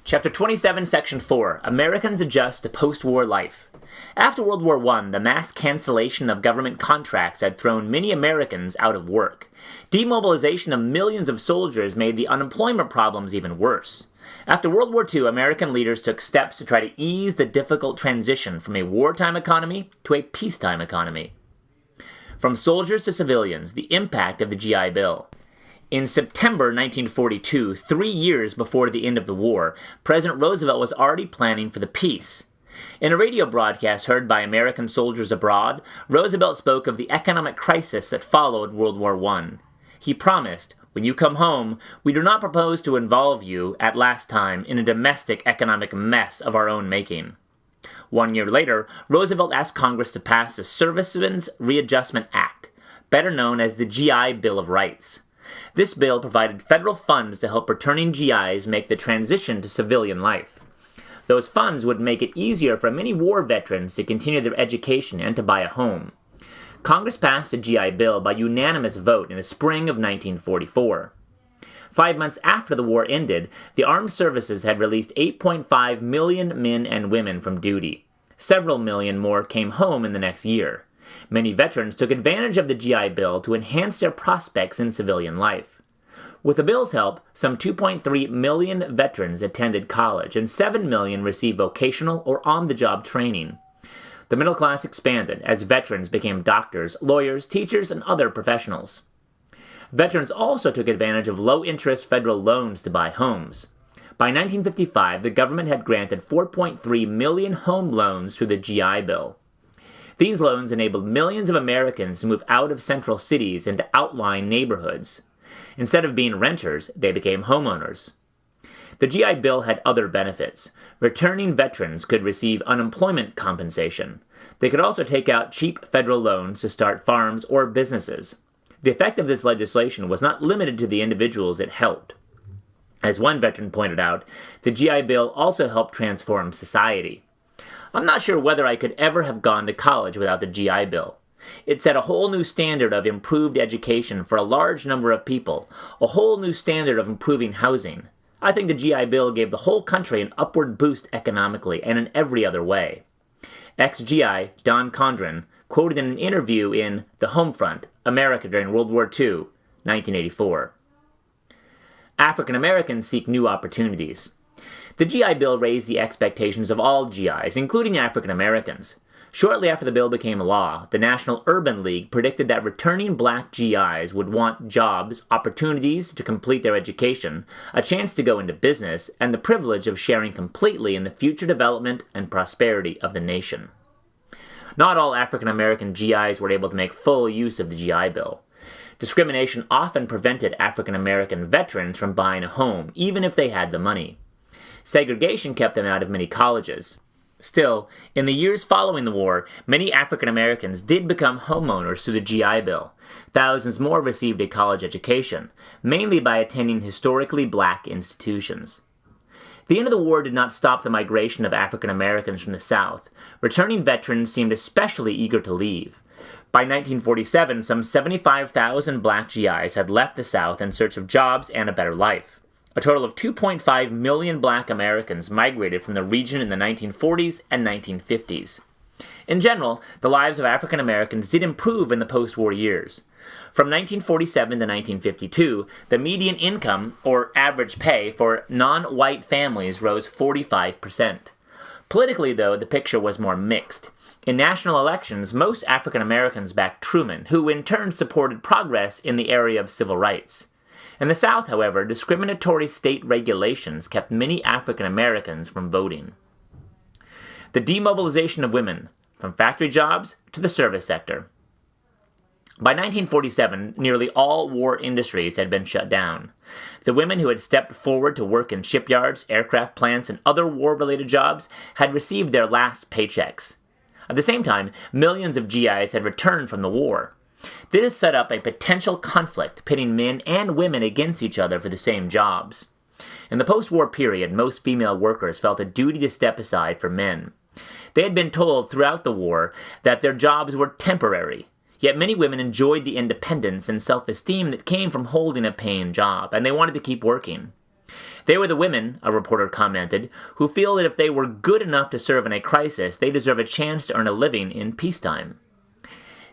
Chapter 27, Section 4, Americans Adjust to Post-War Life. After World War I, the mass cancellation of government contracts had thrown many Americans out of work. Demobilization of millions of soldiers made the unemployment problems even worse. After World War II, American leaders took steps to try to ease the difficult transition from a wartime economy to a peacetime economy. From soldiers to civilians, the impact of the GI Bill. In September 1942, 3 years before the end of the war, President Roosevelt was already planning for the peace. In a radio broadcast heard by American soldiers abroad, Roosevelt spoke of the economic crisis that followed World War I. He promised, "When you come home, we do not propose to involve you, at last time, in a domestic economic mess of our own making." 1 year later, Roosevelt asked Congress to pass the Servicemen's Readjustment Act, better known as the GI Bill of Rights. This bill provided federal funds to help returning GIs make the transition to civilian life. Those funds would make it easier for many war veterans to continue their education and to buy a home. Congress passed the GI Bill by unanimous vote in the spring of 1944. 5 months after the war ended, the armed services had released 8.5 million men and women from duty. Several million more came home in the next year. Many veterans took advantage of the GI Bill to enhance their prospects in civilian life. With the bill's help, some 2.3 million veterans attended college, and 7 million received vocational or on-the-job training. The middle class expanded as veterans became doctors, lawyers, teachers, and other professionals. Veterans also took advantage of low-interest federal loans to buy homes. By 1955, the government had granted 4.3 million home loans through the GI Bill. These loans enabled millions of Americans to move out of central cities into outlying neighborhoods. Instead of being renters, they became homeowners. The GI Bill had other benefits. Returning veterans could receive unemployment compensation. They could also take out cheap federal loans to start farms or businesses. The effect of this legislation was not limited to the individuals it helped. As one veteran pointed out, the GI Bill also helped transform society. "I'm not sure whether I could ever have gone to college without the GI Bill. It set a whole new standard of improved education for a large number of people, a whole new standard of improving housing. I think the GI Bill gave the whole country an upward boost economically and in every other way." Ex-GI Don Condren quoted in an interview in The Homefront, America During World War II, 1984. African Americans seek new opportunities. The GI Bill raised the expectations of all GIs, including African Americans. Shortly after the bill became law, the National Urban League predicted that returning black GIs would want jobs, opportunities to complete their education, a chance to go into business, and the privilege of sharing completely in the future development and prosperity of the nation. Not all African American GIs were able to make full use of the GI Bill. Discrimination often prevented African American veterans from buying a home, even if they had the money. Segregation kept them out of many colleges. Still, in the years following the war, many African Americans did become homeowners through the GI Bill. Thousands more received a college education, mainly by attending historically black institutions. The end of the war did not stop the migration of African Americans from the South. Returning veterans seemed especially eager to leave. By 1947, some 75,000 black GIs had left the South in search of jobs and a better life. A total of 2.5 million black Americans migrated from the region in the 1940s and 1950s. In general, the lives of African Americans did improve in the post-war years. From 1947 to 1952, the median income, or average pay, for non-white families rose 45%. Politically, though, the picture was more mixed. In national elections, most African Americans backed Truman, who in turn supported progress in the area of civil rights. In the South, however, discriminatory state regulations kept many African Americans from voting. The demobilization of women, from factory jobs to the service sector. By 1947, nearly all war industries had been shut down. The women who had stepped forward to work in shipyards, aircraft plants, and other war-related jobs had received their last paychecks. At the same time, millions of GIs had returned from the war. This set up a potential conflict pitting men and women against each other for the same jobs. In the post-war period, most female workers felt a duty to step aside for men. They had been told throughout the war that their jobs were temporary, yet many women enjoyed the independence and self-esteem that came from holding a paying job, and they wanted to keep working. They were the women, a reporter commented, who feel that if they were good enough to serve in a crisis, they deserve a chance to earn a living in peacetime.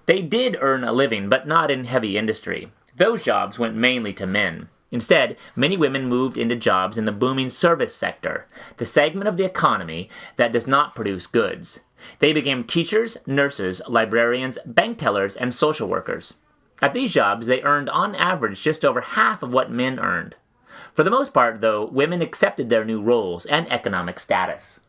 They did earn a living, but not in heavy industry. Those jobs went mainly to men. Instead, many women moved into jobs in the booming service sector, the segment of the economy that does not produce goods. They became teachers, nurses, librarians, bank tellers, and social workers. At these jobs, they earned on average just over half of what men earned. For the most part, though, women accepted their new roles and economic status.